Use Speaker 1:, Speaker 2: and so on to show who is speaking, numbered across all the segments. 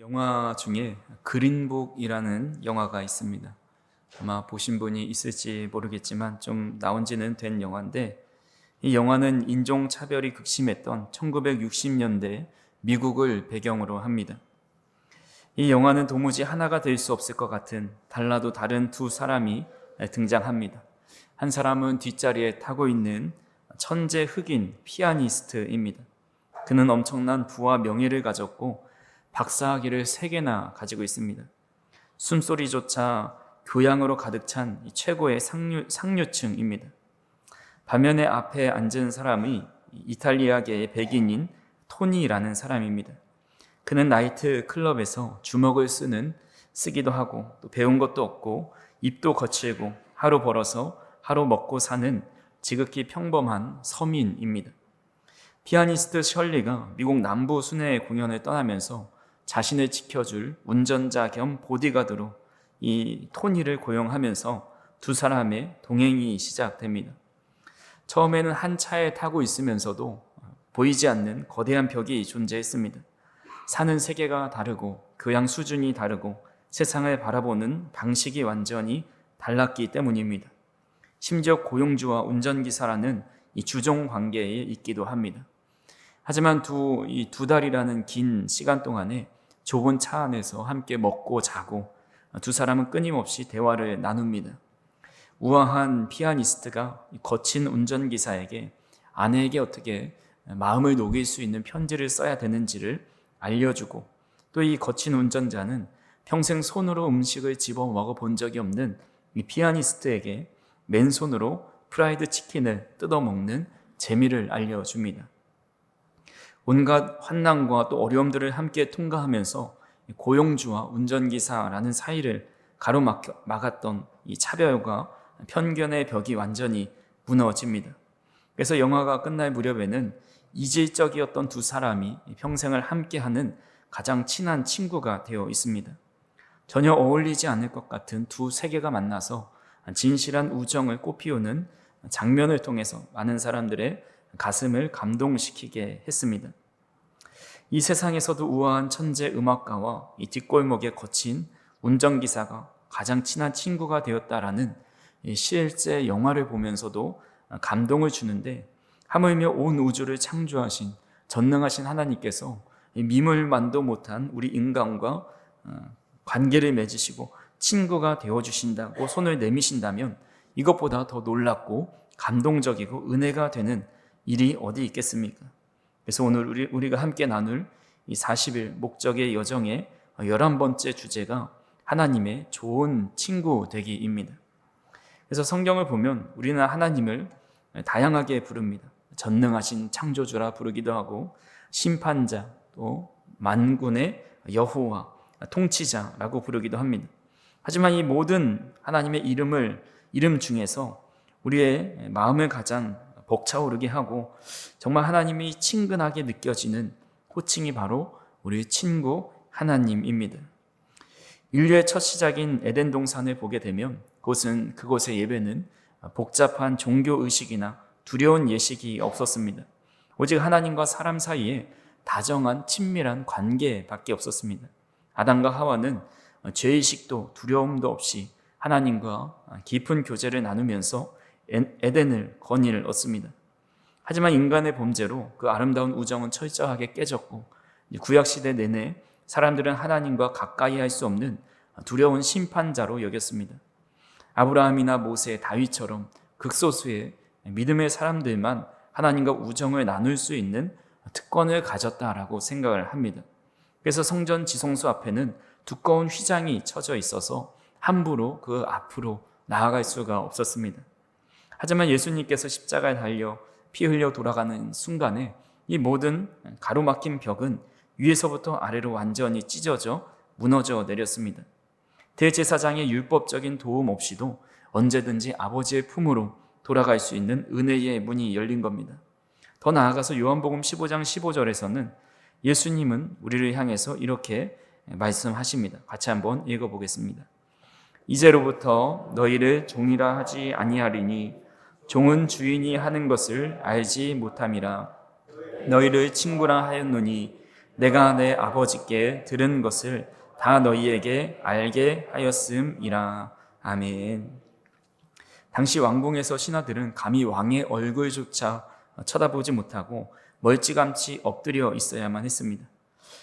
Speaker 1: 영화 중에 그린북이라는 영화가 있습니다. 아마 보신 분이 있을지 모르겠지만 좀 나온 지는 된 영화인데, 이 영화는 인종차별이 극심했던 1960년대 미국을 배경으로 합니다. 이 영화는 도무지 하나가 될 수 없을 것 같은 달라도 다른 두 사람이 등장합니다. 한 사람은 뒷자리에 타고 있는 천재 흑인 피아니스트입니다. 그는 엄청난 부와 명예를 가졌고 박사학위를 3개나 가지고 있습니다. 숨소리조차 교양으로 가득 찬 최고의 상류층입니다. 반면에 앞에 앉은 사람이 이탈리아계의 백인인 토니라는 사람입니다. 그는 나이트 클럽에서 주먹을 쓰기도 하고 또 배운 것도 없고 입도 거칠고 하루 벌어서 하루 먹고 사는 지극히 평범한 서민입니다. 피아니스트 셜리가 미국 남부 순회 공연을 떠나면서 자신을 지켜줄 운전자 겸 보디가드로 이 토니를 고용하면서 두 사람의 동행이 시작됩니다. 처음에는 한 차에 타고 있으면서도 보이지 않는 거대한 벽이 존재했습니다. 사는 세계가 다르고 교양 수준이 다르고 세상을 바라보는 방식이 완전히 달랐기 때문입니다. 심지어 고용주와 운전기사라는 이 주종 관계에 있기도 합니다. 하지만 두 달이라는 긴 시간 동안에 좁은 차 안에서 함께 먹고 자고 두 사람은 끊임없이 대화를 나눕니다. 우아한 피아니스트가 거친 운전기사에게 아내에게 어떻게 마음을 녹일 수 있는 편지를 써야 되는지를 알려주고, 또 이 거친 운전자는 평생 손으로 음식을 집어 먹어본 적이 없는 이 피아니스트에게 맨손으로 프라이드 치킨을 뜯어먹는 재미를 알려줍니다. 온갖 환난과 또 어려움들을 함께 통과하면서 고용주와 운전기사라는 사이를 가로막았던 이 차별과 편견의 벽이 완전히 무너집니다. 그래서 영화가 끝날 무렵에는 이질적이었던 두 사람이 평생을 함께하는 가장 친한 친구가 되어 있습니다. 전혀 어울리지 않을 것 같은 두 세계가 만나서 진실한 우정을 꽃피우는 장면을 통해서 많은 사람들의 가슴을 감동시키게 했습니다. 이 세상에서도 우아한 천재 음악가와 이 뒷골목에 거친 운전기사가 가장 친한 친구가 되었다라는 실제 영화를 보면서도 감동을 주는데, 하물며 온 우주를 창조하신 전능하신 하나님께서 미물만도 못한 우리 인간과 관계를 맺으시고 친구가 되어주신다고 손을 내미신다면 이것보다 더 놀랍고 감동적이고 은혜가 되는 일이 어디 있겠습니까? 그래서 오늘 우리가 함께 나눌 이 40일 목적의 여정의 11번째 주제가 하나님의 좋은 친구 되기입니다. 그래서 성경을 보면 우리는 하나님을 다양하게 부릅니다. 전능하신 창조주라 부르기도 하고, 심판자, 또 만군의 여호와, 통치자라고 부르기도 합니다. 하지만 이 모든 하나님의 이름 중에서 우리의 마음을 가장 벅차오르게 하고 정말 하나님이 친근하게 느껴지는 호칭이 바로 우리 친구 하나님입니다. 인류의 첫 시작인 에덴 동산을 보게 되면 그곳의 예배는 복잡한 종교 의식이나 두려운 예식이 없었습니다. 오직 하나님과 사람 사이에 다정한 친밀한 관계밖에 없었습니다. 아담과 하와는 죄의식도 두려움도 없이 하나님과 깊은 교제를 나누면서 에덴을 건의를 얻습니다. 하지만 인간의 범죄로 그 아름다운 우정은 철저하게 깨졌고, 구약시대 내내 사람들은 하나님과 가까이 할 수 없는 두려운 심판자로 여겼습니다. 아브라함이나 모세, 다윗처럼 극소수의 믿음의 사람들만 하나님과 우정을 나눌 수 있는 특권을 가졌다라고 생각을 합니다. 그래서 성전 지성소 앞에는 두꺼운 휘장이 쳐져 있어서 함부로 그 앞으로 나아갈 수가 없었습니다. 하지만 예수님께서 십자가에 달려 피 흘려 돌아가는 순간에 이 모든 가로막힌 벽은 위에서부터 아래로 완전히 찢어져 무너져 내렸습니다. 대제사장의 율법적인 도움 없이도 언제든지 아버지의 품으로 돌아갈 수 있는 은혜의 문이 열린 겁니다. 더 나아가서 요한복음 15장 15절에서는 예수님은 우리를 향해서 이렇게 말씀하십니다. 같이 한번 읽어보겠습니다. 이제로부터 너희를 종이라 하지 아니하리니 종은 주인이 하는 것을 알지 못함이라. 너희를 친구라 하였노니 내가 내 아버지께 들은 것을 다 너희에게 알게 하였음이라. 아멘. 당시 왕궁에서 신하들은 감히 왕의 얼굴조차 쳐다보지 못하고 멀찌감치 엎드려 있어야만 했습니다.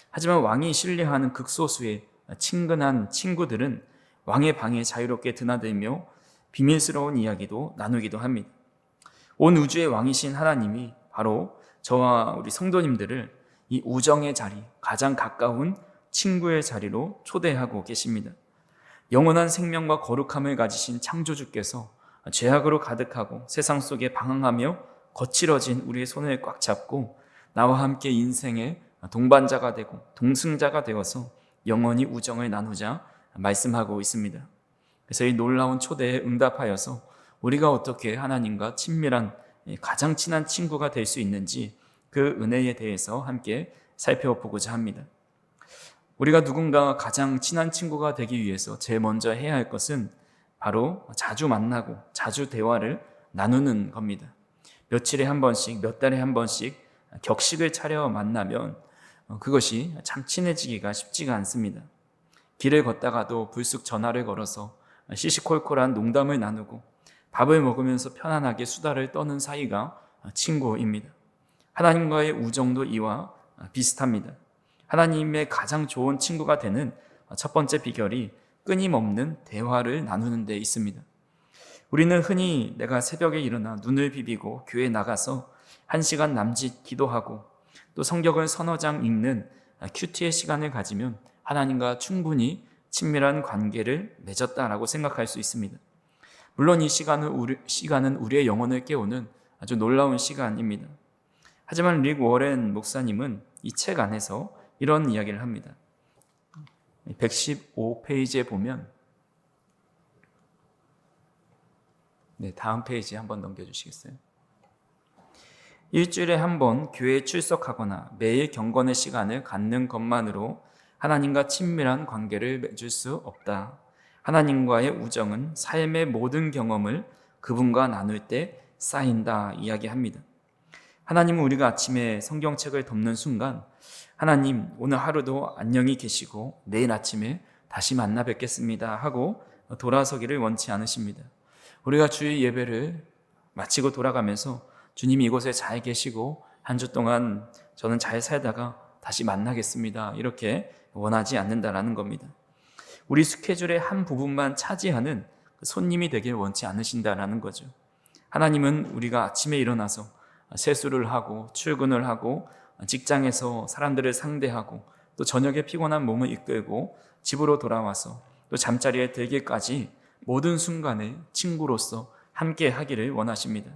Speaker 1: 하지만 왕이 신뢰하는 극소수의 친근한 친구들은 왕의 방에 자유롭게 드나들며 비밀스러운 이야기도 나누기도 합니다. 온 우주의 왕이신 하나님이 바로 저와 우리 성도님들을 이 우정의 자리, 가장 가까운 친구의 자리로 초대하고 계십니다. 영원한 생명과 거룩함을 가지신 창조주께서 죄악으로 가득하고 세상 속에 방황하며 거칠어진 우리의 손을 꽉 잡고 나와 함께 인생의 동반자가 되고 동승자가 되어서 영원히 우정을 나누자 말씀하고 있습니다. 그래서 이 놀라운 초대에 응답하여서 우리가 어떻게 하나님과 친밀한 가장 친한 친구가 될 수 있는지 그 은혜에 대해서 함께 살펴보고자 합니다. 우리가 누군가와 가장 친한 친구가 되기 위해서 제일 먼저 해야 할 것은 바로 자주 만나고 자주 대화를 나누는 겁니다. 며칠에 한 번씩, 몇 달에 한 번씩 격식을 차려 만나면 그것이 참 친해지기가 쉽지가 않습니다. 길을 걷다가도 불쑥 전화를 걸어서 시시콜콜한 농담을 나누고 밥을 먹으면서 편안하게 수다를 떠는 사이가 친구입니다. 하나님과의 우정도 이와 비슷합니다. 하나님의 가장 좋은 친구가 되는 첫 번째 비결이 끊임없는 대화를 나누는 데 있습니다. 우리는 흔히 내가 새벽에 일어나 눈을 비비고 교회에 나가서 1시간 남짓 기도하고 또 성경을 서너 장 읽는 큐티의 시간을 가지면 하나님과 충분히 친밀한 관계를 맺었다라고 생각할 수 있습니다. 물론 이 시간은 우리의 영혼을 깨우는 아주 놀라운 시간입니다. 하지만 릭 워렌 목사님은 이 책 안에서 이런 이야기를 합니다. 115페이지에 보면 다음 페이지 한번 넘겨주시겠어요? 일주일에 한 번 교회에 출석하거나 매일 경건의 시간을 갖는 것만으로 하나님과 친밀한 관계를 맺을 수 없다. 하나님과의 우정은 삶의 모든 경험을 그분과 나눌 때 쌓인다 이야기합니다. 하나님은 우리가 아침에 성경책을 덮는 순간 하나님 오늘 하루도 안녕히 계시고 내일 아침에 다시 만나 뵙겠습니다 하고 돌아서기를 원치 않으십니다. 우리가 주일 예배를 마치고 돌아가면서 주님이 이곳에 잘 계시고 한 주 동안 저는 잘 살다가 다시 만나겠습니다 이렇게 원하지 않는다라는 겁니다. 우리 스케줄의 한 부분만 차지하는 손님이 되길 원치 않으신다라는 거죠. 하나님은 우리가 아침에 일어나서 세수를 하고 출근을 하고 직장에서 사람들을 상대하고 또 저녁에 피곤한 몸을 이끌고 집으로 돌아와서 또 잠자리에 들기까지 모든 순간에 친구로서 함께 하기를 원하십니다.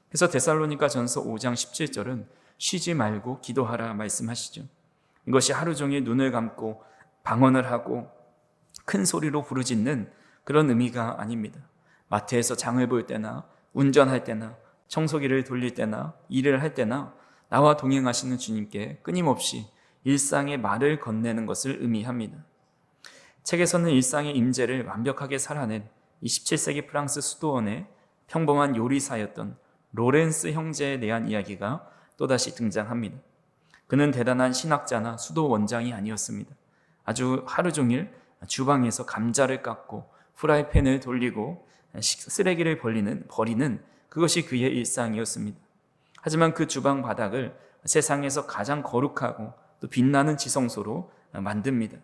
Speaker 1: 그래서 데살로니가 전서 5장 17절은 쉬지 말고 기도하라 말씀하시죠. 이것이 하루 종일 눈을 감고 방언을 하고 큰 소리로 부르짖는 그런 의미가 아닙니다. 마트에서 장을 볼 때나 운전할 때나 청소기를 돌릴 때나 일을 할 때나 나와 동행하시는 주님께 끊임없이 일상의 말을 건네는 것을 의미합니다. 책에서는 일상의 임재를 완벽하게 살아낸 이 17세기 프랑스 수도원의 평범한 요리사였던 로렌스 형제에 대한 이야기가 또다시 등장합니다. 그는 대단한 신학자나 수도 원장이 아니었습니다. 아주 하루 종일 주방에서 감자를 깎고 프라이팬을 돌리고 쓰레기를 버리는 그것이 그의 일상이었습니다. 하지만 그 주방 바닥을 세상에서 가장 거룩하고 또 빛나는 지성소로 만듭니다.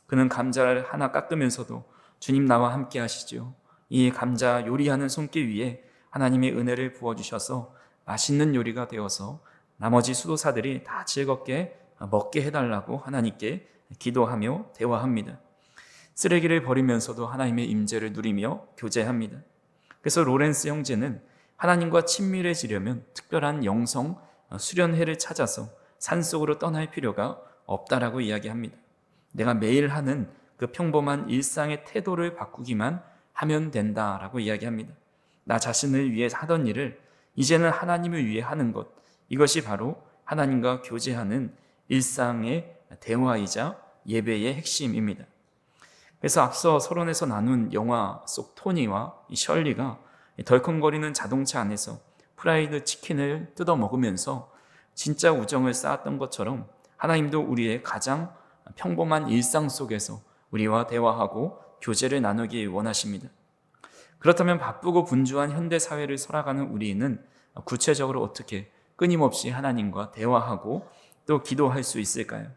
Speaker 1: 그는 감자를 하나 깎으면서도 주님 나와 함께 하시죠. 이 감자 요리하는 손길 위에 하나님의 은혜를 부어주셔서 맛있는 요리가 되어서 나머지 수도사들이 다 즐겁게 먹게 해달라고 하나님께 기도하며 대화합니다. 쓰레기를 버리면서도 하나님의 임재를 누리며 교제합니다. 그래서 로렌스 형제는 하나님과 친밀해지려면 특별한 영성 수련회를 찾아서 산속으로 떠날 필요가 없다라고 이야기합니다. 내가 매일 하는 그 평범한 일상의 태도를 바꾸기만 하면 된다라고 이야기합니다. 나 자신을 위해 하던 일을 이제는 하나님을 위해 하는 것, 이것이 바로 하나님과 교제하는 일상의 대화이자 예배의 핵심입니다. 그래서 앞서 서론에서 나눈 영화 속 토니와 셜리가 덜컹거리는 자동차 안에서 프라이드 치킨을 뜯어 먹으면서 진짜 우정을 쌓았던 것처럼 하나님도 우리의 가장 평범한 일상 속에서 우리와 대화하고 교제를 나누기 원하십니다. 그렇다면 바쁘고 분주한 현대 사회를 살아가는 우리는 구체적으로 어떻게 끊임없이 하나님과 대화하고 또 기도할 수 있을까요?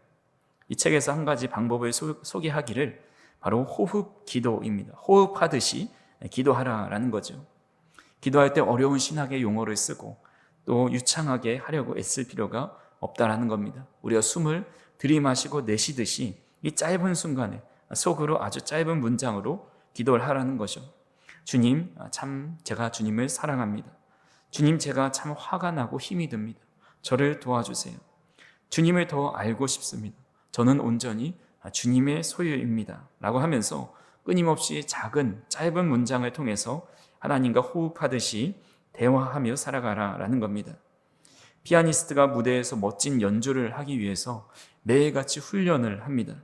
Speaker 1: 이 책에서 한 가지 방법을 소개하기를 바로 호흡 기도입니다. 호흡하듯이 기도하라라는 거죠. 기도할 때 어려운 신학의 용어를 쓰고 또 유창하게 하려고 애쓸 필요가 없다라는 겁니다. 우리가 숨을 들이마시고 내쉬듯이 이 짧은 순간에 속으로 아주 짧은 문장으로 기도를 하라는 거죠. 주님, 참 제가 주님을 사랑합니다. 주님, 제가 참 화가 나고 힘이 듭니다. 저를 도와주세요. 주님을 더 알고 싶습니다. 저는 온전히 주님의 소유입니다. 라고 하면서 끊임없이 작은 짧은 문장을 통해서 하나님과 호흡하듯이 대화하며 살아가라라는 겁니다. 피아니스트가 무대에서 멋진 연주를 하기 위해서 매일같이 훈련을 합니다.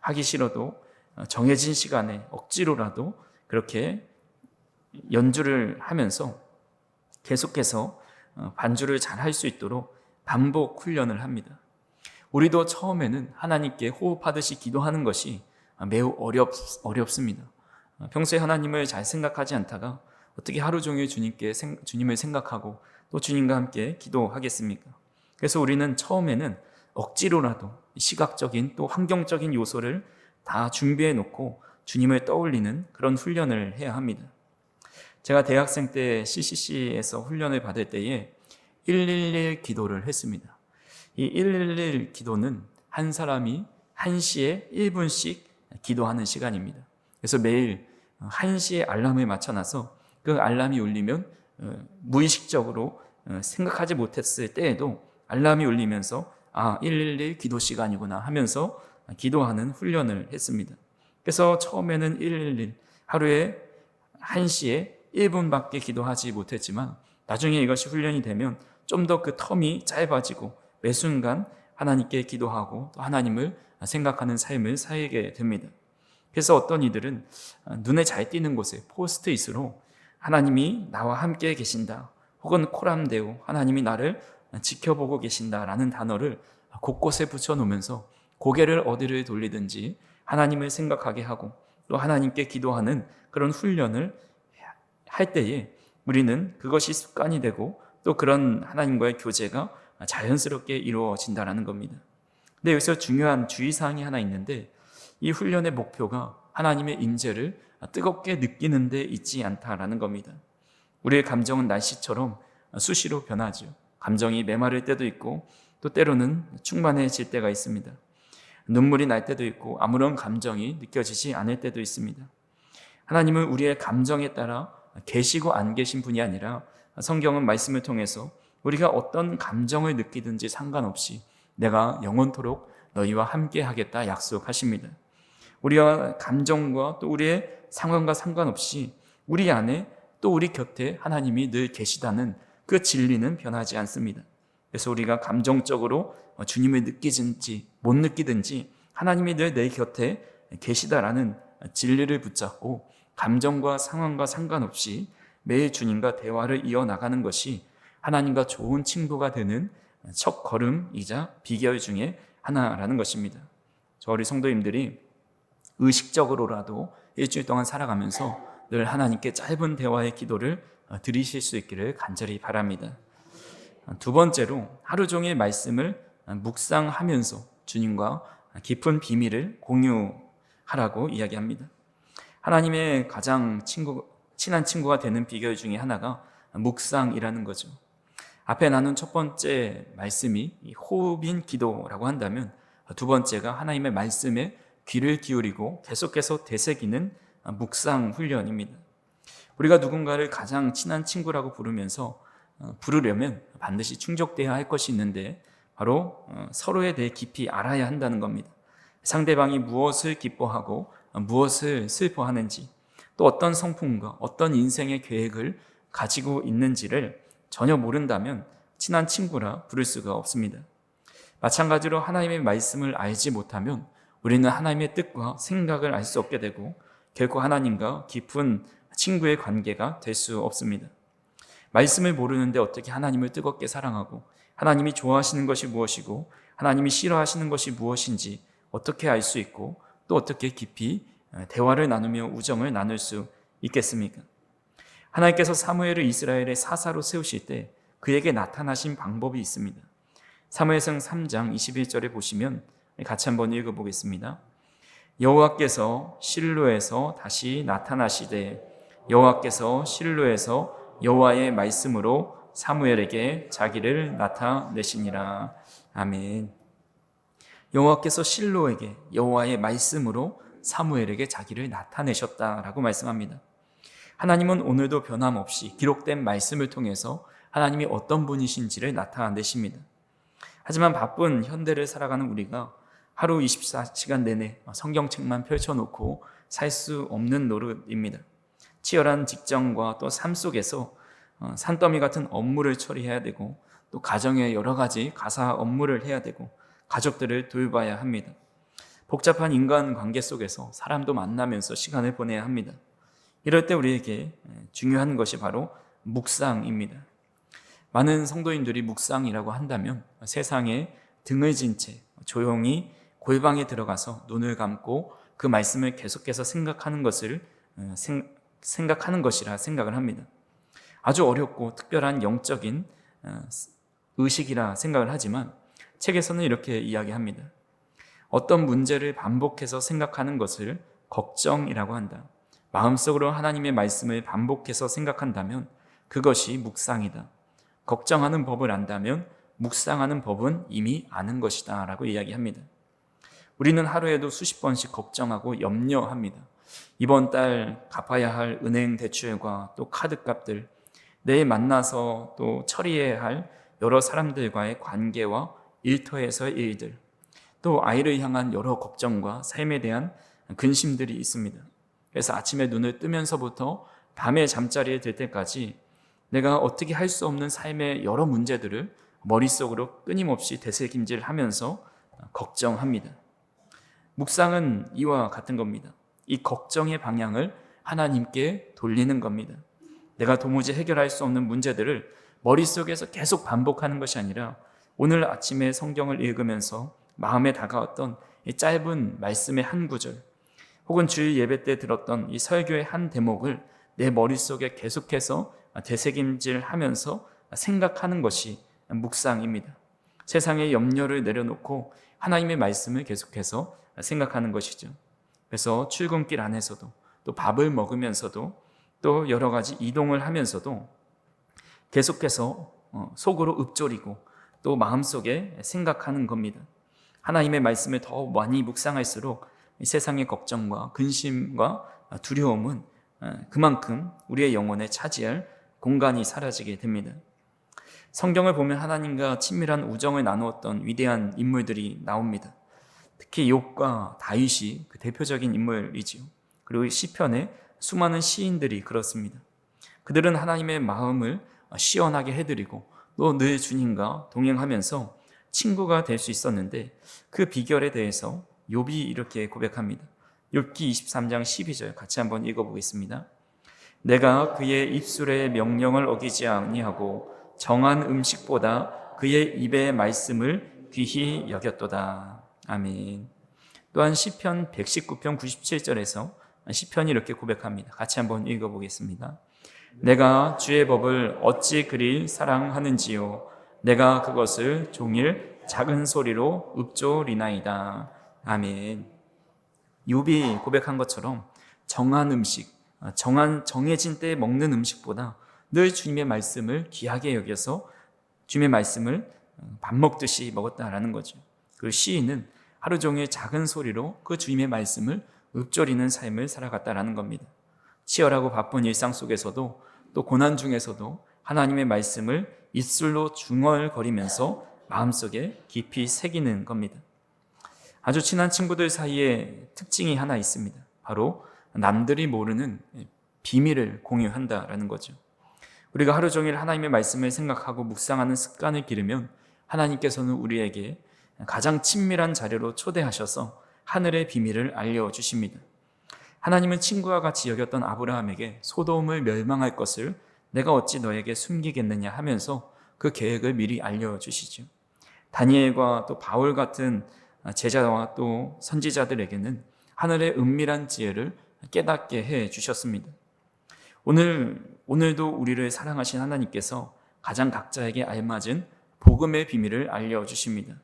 Speaker 1: 하기 싫어도 정해진 시간에 억지로라도 그렇게 연주를 하면서 계속해서 반주를 잘 할 수 있도록 반복 훈련을 합니다. 우리도 처음에는 하나님께 호흡하듯이 기도하는 것이 매우 어렵습니다. 평소에 하나님을 잘 생각하지 않다가 어떻게 하루 종일 주님을 생각하고 또 주님과 함께 기도하겠습니까? 그래서 우리는 처음에는 억지로라도 시각적인 또 환경적인 요소를 다 준비해 놓고 주님을 떠올리는 그런 훈련을 해야 합니다. 제가 대학생 때 CCC에서 훈련을 받을 때에 111 기도를 했습니다. 이 111 기도는 한 사람이 1시에 1분씩 기도하는 시간입니다. 그래서 매일 1시에 알람을 맞춰놔서 그 알람이 울리면 무의식적으로 생각하지 못했을 때에도 알람이 울리면서 111 기도 시간이구나 하면서 기도하는 훈련을 했습니다. 그래서 처음에는 111 하루에 1시에 1분밖에 기도하지 못했지만 나중에 이것이 훈련이 되면 좀 더 그 텀이 짧아지고 매 순간 하나님께 기도하고 또 하나님을 생각하는 삶을 살게 됩니다. 그래서 어떤 이들은 눈에 잘 띄는 곳에 포스트잇으로 하나님이 나와 함께 계신다 혹은 코람데오 하나님이 나를 지켜보고 계신다라는 단어를 곳곳에 붙여놓으면서 고개를 어디를 돌리든지 하나님을 생각하게 하고 또 하나님께 기도하는 그런 훈련을 할 때에 우리는 그것이 습관이 되고 또 그런 하나님과의 교제가 자연스럽게 이루어진다는 겁니다. 근데 여기서 중요한 주의사항이 하나 있는데 이 훈련의 목표가 하나님의 임재를 뜨겁게 느끼는 데 있지 않다라는 겁니다. 우리의 감정은 날씨처럼 수시로 변하죠. 감정이 메마를 때도 있고 또 때로는 충만해질 때가 있습니다. 눈물이 날 때도 있고 아무런 감정이 느껴지지 않을 때도 있습니다. 하나님은 우리의 감정에 따라 계시고 안 계신 분이 아니라 성경은 말씀을 통해서 우리가 어떤 감정을 느끼든지 상관없이 내가 영원토록 너희와 함께 하겠다 약속하십니다. 우리와 감정과 또 우리의 상황과 상관없이 우리 안에 또 우리 곁에 하나님이 늘 계시다는 그 진리는 변하지 않습니다. 그래서 우리가 감정적으로 주님을 느끼든지 못 느끼든지 하나님이 늘 내 곁에 계시다라는 진리를 붙잡고 감정과 상황과 상관없이 매일 주님과 대화를 이어나가는 것이 하나님과 좋은 친구가 되는 첫 걸음이자 비결 중에 하나라는 것입니다. 저 우리 성도님들이 의식적으로라도 일주일 동안 살아가면서 늘 하나님께 짧은 대화의 기도를 드리실 수 있기를 간절히 바랍니다. 두 번째로 하루 종일 말씀을 묵상하면서 주님과 깊은 비밀을 공유하라고 이야기합니다. 하나님의 가장 친한 친구가 되는 비결 중에 하나가 묵상이라는 거죠. 앞에 나눈 첫 번째 말씀이 호흡인 기도라고 한다면 두 번째가 하나님의 말씀에 귀를 기울이고 계속해서 되새기는 묵상 훈련입니다. 우리가 누군가를 가장 친한 친구라고 부르려면 반드시 충족되어야 할 것이 있는데 바로 서로에 대해 깊이 알아야 한다는 겁니다. 상대방이 무엇을 기뻐하고 무엇을 슬퍼하는지 또 어떤 성품과 어떤 인생의 계획을 가지고 있는지를 전혀 모른다면 친한 친구라 부를 수가 없습니다. 마찬가지로 하나님의 말씀을 알지 못하면 우리는 하나님의 뜻과 생각을 알 수 없게 되고 결코 하나님과 깊은 친구의 관계가 될 수 없습니다. 말씀을 모르는데 어떻게 하나님을 뜨겁게 사랑하고 하나님이 좋아하시는 것이 무엇이고 하나님이 싫어하시는 것이 무엇인지 어떻게 알 수 있고 또 어떻게 깊이 대화를 나누며 우정을 나눌 수 있겠습니까? 하나님께서 사무엘을 이스라엘의 사사로 세우실 때 그에게 나타나신 방법이 있습니다. 사무엘상 3장 21절에 보시면 같이 한번 읽어보겠습니다. 여호와께서 실로에서 다시 나타나시되 여호와께서 실로에서 여호와의 말씀으로 사무엘에게 자기를 나타내시니라. 아멘. 여호와께서 실로에게 여호와의 말씀으로 사무엘에게 자기를 나타내셨다라고 말씀합니다. 하나님은 오늘도 변함없이 기록된 말씀을 통해서 하나님이 어떤 분이신지를 나타내십니다. 하지만 바쁜 현대를 살아가는 우리가 하루 24시간 내내 성경책만 펼쳐놓고 살 수 없는 노릇입니다. 치열한 직장과 또 삶 속에서 산더미 같은 업무를 처리해야 되고 또 가정의 여러 가지 가사 업무를 해야 되고 가족들을 돌봐야 합니다. 복잡한 인간관계 속에서 사람도 만나면서 시간을 보내야 합니다. 이럴 때 우리에게 중요한 것이 바로 묵상입니다. 많은 성도인들이 묵상이라고 한다면 세상에 등을 진 채 조용히 골방에 들어가서 눈을 감고 그 말씀을 계속해서 생각하는 것이라 생각을 합니다. 아주 어렵고 특별한 영적인 의식이라 생각을 하지만 책에서는 이렇게 이야기합니다. 어떤 문제를 반복해서 생각하는 것을 걱정이라고 한다. 마음속으로 하나님의 말씀을 반복해서 생각한다면 그것이 묵상이다. 걱정하는 법을 안다면 묵상하는 법은 이미 아는 것이다 라고 이야기합니다. 우리는 하루에도 수십 번씩 걱정하고 염려합니다. 이번 달 갚아야 할 은행 대출과 또 카드값들, 내일 만나서 또 처리해야 할 여러 사람들과의 관계와 일터에서의 일들, 또 아이를 향한 여러 걱정과 삶에 대한 근심들이 있습니다. 그래서 아침에 눈을 뜨면서부터 밤에 잠자리에 들 때까지 내가 어떻게 할 수 없는 삶의 여러 문제들을 머릿속으로 끊임없이 되새김질하면서 걱정합니다. 묵상은 이와 같은 겁니다. 이 걱정의 방향을 하나님께 돌리는 겁니다. 내가 도무지 해결할 수 없는 문제들을 머릿속에서 계속 반복하는 것이 아니라 오늘 아침에 성경을 읽으면서 마음에 다가왔던 이 짧은 말씀의 한 구절 혹은 주일 예배 때 들었던 이 설교의 한 대목을 내 머릿속에 계속해서 되새김질하면서 생각하는 것이 묵상입니다. 세상의 염려를 내려놓고 하나님의 말씀을 계속해서 생각하는 것이죠. 그래서 출근길 안에서도 또 밥을 먹으면서도 또 여러 가지 이동을 하면서도 계속해서 속으로 읊조리고 또 마음속에 생각하는 겁니다. 하나님의 말씀을 더 많이 묵상할수록 세상의 걱정과 근심과 두려움은 그만큼 우리의 영혼에 차지할 공간이 사라지게 됩니다. 성경을 보면 하나님과 친밀한 우정을 나누었던 위대한 인물들이 나옵니다. 특히 욥과 다윗이 그 대표적인 인물이지요. 그리고 시편에 수많은 시인들이 그렇습니다. 그들은 하나님의 마음을 시원하게 해드리고 또 늘 주님과 동행하면서 친구가 될 수 있었는데 그 비결에 대해서 욥이 이렇게 고백합니다. 욥기 23장 12절 같이 한번 읽어보겠습니다. 내가 그의 입술의 명령을 어기지 아니하고 정한 음식보다 그의 입의 말씀을 귀히 여겼도다. 아멘. 또한 시편 119편 97절에서 시편이 이렇게 고백합니다. 같이 한번 읽어보겠습니다. 내가 주의 법을 어찌 그리 사랑하는지요. 내가 그것을 종일 작은 소리로 읊조리나이다. 아멘. 욥이 고백한 것처럼 정한 음식, 정해진 때에 먹는 음식보다 늘 주님의 말씀을 귀하게 여겨서 주님의 말씀을 밥 먹듯이 먹었다라는 거죠. 그 시인은 하루 종일 작은 소리로 그 주님의 말씀을 읊조리는 삶을 살아갔다라는 겁니다. 치열하고 바쁜 일상 속에서도 또 고난 중에서도 하나님의 말씀을 입술로 중얼거리면서 마음속에 깊이 새기는 겁니다. 아주 친한 친구들 사이에 특징이 하나 있습니다. 바로 남들이 모르는 비밀을 공유한다라는 거죠. 우리가 하루 종일 하나님의 말씀을 생각하고 묵상하는 습관을 기르면 하나님께서는 우리에게 가장 친밀한 자리로 초대하셔서 하늘의 비밀을 알려주십니다. 하나님은 친구와 같이 여겼던 아브라함에게 소돔을 멸망할 것을 내가 어찌 너에게 숨기겠느냐 하면서 그 계획을 미리 알려주시죠. 다니엘과 또 바울 같은 제자와 또 선지자들에게는 하늘의 은밀한 지혜를 깨닫게 해 주셨습니다. 오늘도 우리를 사랑하신 하나님께서 가장 각자에게 알맞은 복음의 비밀을 알려주십니다.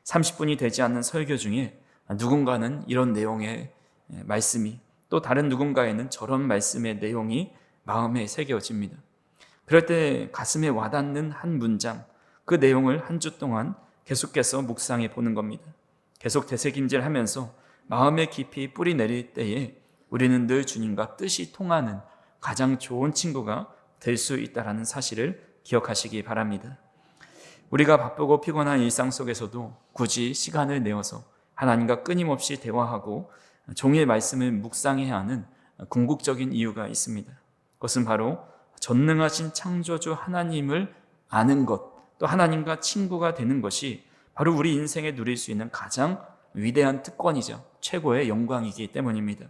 Speaker 1: 30분이 되지 않는 설교 중에 누군가는 이런 내용의 말씀이, 또 다른 누군가에는 저런 말씀의 내용이 마음에 새겨집니다. 그럴 때 가슴에 와닿는 한 문장, 그 내용을 한 주 동안 계속해서 묵상해 보는 겁니다. 계속 되새김질하면서 마음에 깊이 뿌리 내릴 때에 우리는 늘 주님과 뜻이 통하는 가장 좋은 친구가 될 수 있다는 사실을 기억하시기 바랍니다. 우리가 바쁘고 피곤한 일상 속에서도 굳이 시간을 내어서 하나님과 끊임없이 대화하고 종일 말씀을 묵상해야 하는 궁극적인 이유가 있습니다. 그것은 바로 전능하신 창조주 하나님을 아는 것, 또 하나님과 친구가 되는 것이 바로 우리 인생에 누릴 수 있는 가장 위대한 특권이자 최고의 영광이기 때문입니다.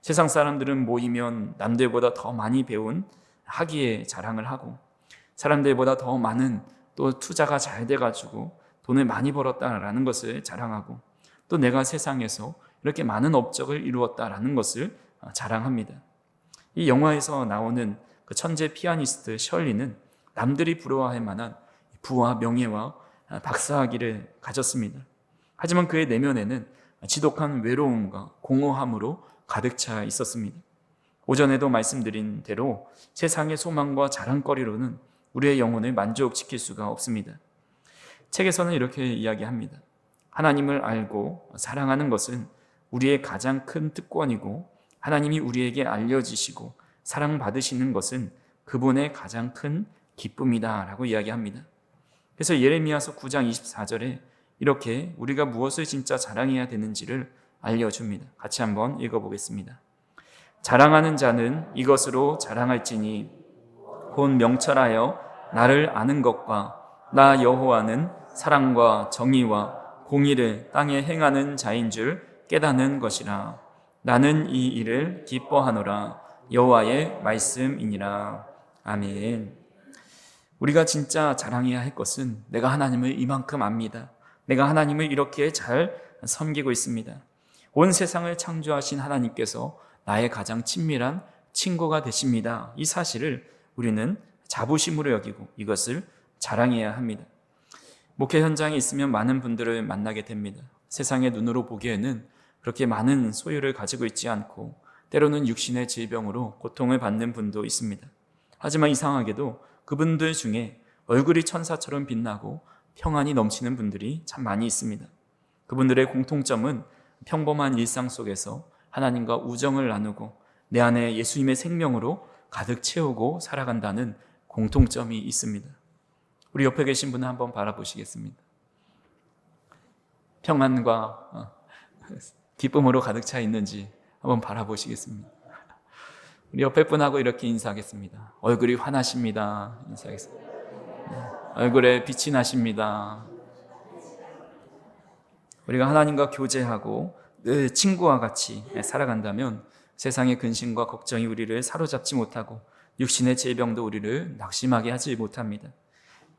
Speaker 1: 세상 사람들은 모이면 남들보다 더 많이 배운 학위에 자랑을 하고, 사람들보다 더 많은 또 투자가 잘 돼가지고 돈을 많이 벌었다라는 것을 자랑하고, 또 내가 세상에서 이렇게 많은 업적을 이루었다라는 것을 자랑합니다. 이 영화에서 나오는 그 천재 피아니스트 셜리는 남들이 부러워할 만한 부와 명예와 박사학위를 가졌습니다. 하지만 그의 내면에는 지독한 외로움과 공허함으로 가득 차 있었습니다. 오전에도 말씀드린 대로 세상의 소망과 자랑거리로는 우리의 영혼을 만족시킬 수가 없습니다. 책에서는 이렇게 이야기합니다. 하나님을 알고 사랑하는 것은 우리의 가장 큰 특권이고, 하나님이 우리에게 알려지시고 사랑받으시는 것은 그분의 가장 큰 기쁨이다 라고 이야기합니다. 그래서 예레미야서 9장 24절에 이렇게 우리가 무엇을 진짜 자랑해야 되는지를 알려줍니다. 같이 한번 읽어보겠습니다. 자랑하는 자는 이것으로 자랑할지니 곧 명철하여 나를 아는 것과 나 여호와는 사랑과 정의와 공의를 땅에 행하는 자인 줄 깨닫는 것이라. 나는 이 일을 기뻐하노라. 여호와의 말씀이니라. 아멘. 우리가 진짜 자랑해야 할 것은 내가 하나님을 이만큼 압니다. 내가 하나님을 이렇게 잘 섬기고 있습니다. 온 세상을 창조하신 하나님께서 나의 가장 친밀한 친구가 되십니다. 이 사실을 우리는 자부심으로 여기고 이것을 자랑해야 합니다. 목회 현장에 있으면 많은 분들을 만나게 됩니다. 세상의 눈으로 보기에는 그렇게 많은 소유를 가지고 있지 않고 때로는 육신의 질병으로 고통을 받는 분도 있습니다. 하지만 이상하게도 그분들 중에 얼굴이 천사처럼 빛나고 평안이 넘치는 분들이 참 많이 있습니다. 그분들의 공통점은 평범한 일상 속에서 하나님과 우정을 나누고 내 안에 예수님의 생명으로 가득 채우고 살아간다는 공통점이 있습니다. 우리 옆에 계신 분을 한번 바라보시겠습니다. 평안과 기쁨으로 가득 차 있는지 한번 바라보시겠습니다. 우리 옆에 분하고 이렇게 인사하겠습니다. 얼굴이 환하십니다. 인사하겠습니다. 얼굴에 빛이 나십니다. 우리가 하나님과 교제하고 늘 친구와 같이 살아간다면 세상의 근심과 걱정이 우리를 사로잡지 못하고 육신의 질병도 우리를 낙심하게 하지 못합니다.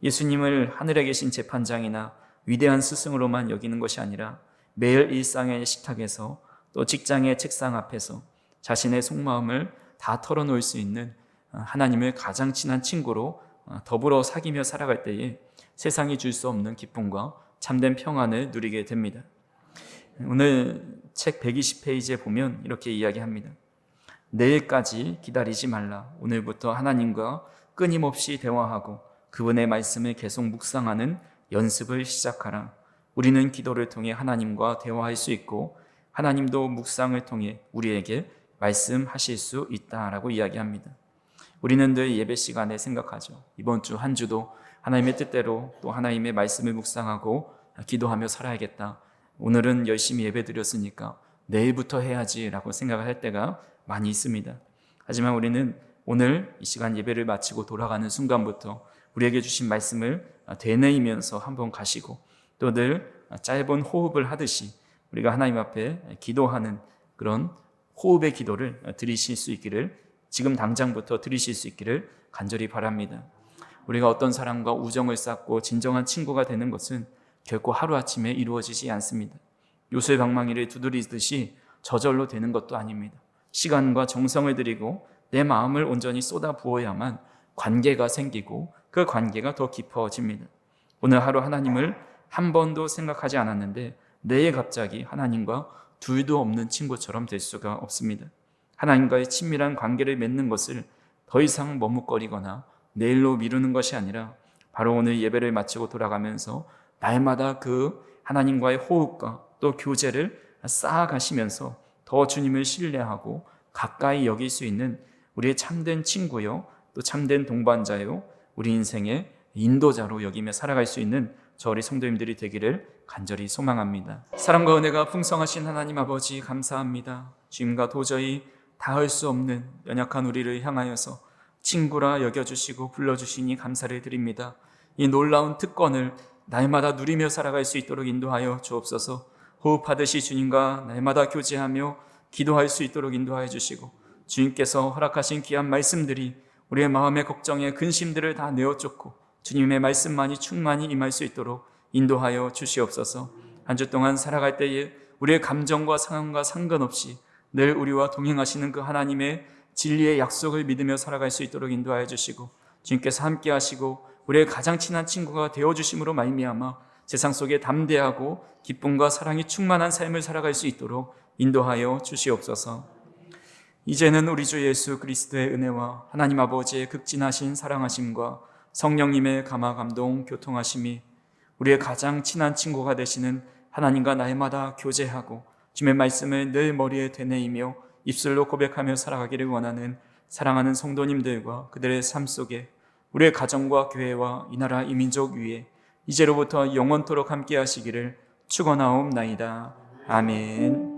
Speaker 1: 예수님을 하늘에 계신 재판장이나 위대한 스승으로만 여기는 것이 아니라 매일 일상의 식탁에서 또 직장의 책상 앞에서 자신의 속마음을 다 털어놓을 수 있는 하나님을 가장 친한 친구로 더불어 사귀며 살아갈 때에 세상이 줄 수 없는 기쁨과 참된 평안을 누리게 됩니다. 오늘 책 120페이지에 보면 이렇게 이야기합니다. 내일까지 기다리지 말라. 오늘부터 하나님과 끊임없이 대화하고 그분의 말씀을 계속 묵상하는 연습을 시작하라. 우리는 기도를 통해 하나님과 대화할 수 있고 하나님도 묵상을 통해 우리에게 말씀하실 수 있다라고 이야기합니다. 우리는 늘 예배 시간에 생각하죠. 이번 주 한 주도 하나님의 뜻대로 또 하나님의 말씀을 묵상하고 기도하며 살아야겠다. 오늘은 열심히 예배 드렸으니까 내일부터 해야지라고 생각을 할 때가 많이 있습니다. 하지만 우리는 오늘 이 시간 예배를 마치고 돌아가는 순간부터 우리에게 주신 말씀을 되뇌이면서 한번 가시고 또 늘 짧은 호흡을 하듯이 우리가 하나님 앞에 기도하는 그런 호흡의 기도를 드리실 수 있기를, 지금 당장부터 드리실 수 있기를 간절히 바랍니다. 우리가 어떤 사람과 우정을 쌓고 진정한 친구가 되는 것은 결코 하루아침에 이루어지지 않습니다. 요술방망이를 두드리듯이 저절로 되는 것도 아닙니다. 시간과 정성을 들이고 내 마음을 온전히 쏟아 부어야만 관계가 생기고 그 관계가 더 깊어집니다. 오늘 하루 하나님을 한 번도 생각하지 않았는데 내일 갑자기 하나님과 둘도 없는 친구처럼 될 수가 없습니다. 하나님과의 친밀한 관계를 맺는 것을 더 이상 머뭇거리거나 내일로 미루는 것이 아니라 바로 오늘 예배를 마치고 돌아가면서 날마다 그 하나님과의 호흡과 또 교제를 쌓아가시면서 더 주님을 신뢰하고 가까이 여길 수 있는 우리의 참된 친구요, 또 참된 동반자요, 우리 인생의 인도자로 여기며 살아갈 수 있는 저 우리 성도님들이 되기를 간절히 소망합니다. 사랑과 은혜가 풍성하신 하나님 아버지 감사합니다. 주님과 도저히 닿을 수 없는 연약한 우리를 향하여서 친구라 여겨주시고 불러주시니 감사를 드립니다. 이 놀라운 특권을 날마다 누리며 살아갈 수 있도록 인도하여 주옵소서. 호흡하듯이 주님과 날마다 교제하며 기도할 수 있도록 인도하여 주시고, 주님께서 허락하신 귀한 말씀들이 우리의 마음의 걱정에 근심들을 다 내어 쫓고 주님의 말씀만이 충만히 임할 수 있도록 인도하여 주시옵소서. 한 주 동안 살아갈 때에 우리의 감정과 상황과 상관없이 늘 우리와 동행하시는 그 하나님의 진리의 약속을 믿으며 살아갈 수 있도록 인도하여 주시고, 주님께서 함께 하시고 우리의 가장 친한 친구가 되어주심으로 말미암아 세상 속에 담대하고 기쁨과 사랑이 충만한 삶을 살아갈 수 있도록 인도하여 주시옵소서. 이제는 우리 주 예수 그리스도의 은혜와 하나님 아버지의 극진하신 사랑하심과 성령님의 감화 감동 교통하심이 우리의 가장 친한 친구가 되시는 하나님과 날마다 교제하고 주님의 말씀을 늘 머리에 되뇌이며 입술로 고백하며 살아가기를 원하는 사랑하는 성도님들과 그들의 삶 속에 우리의 가정과 교회와 이 나라 이 민족 위에 이제로부터 영원토록 함께 하시기를 축원하옵나이다. 아멘.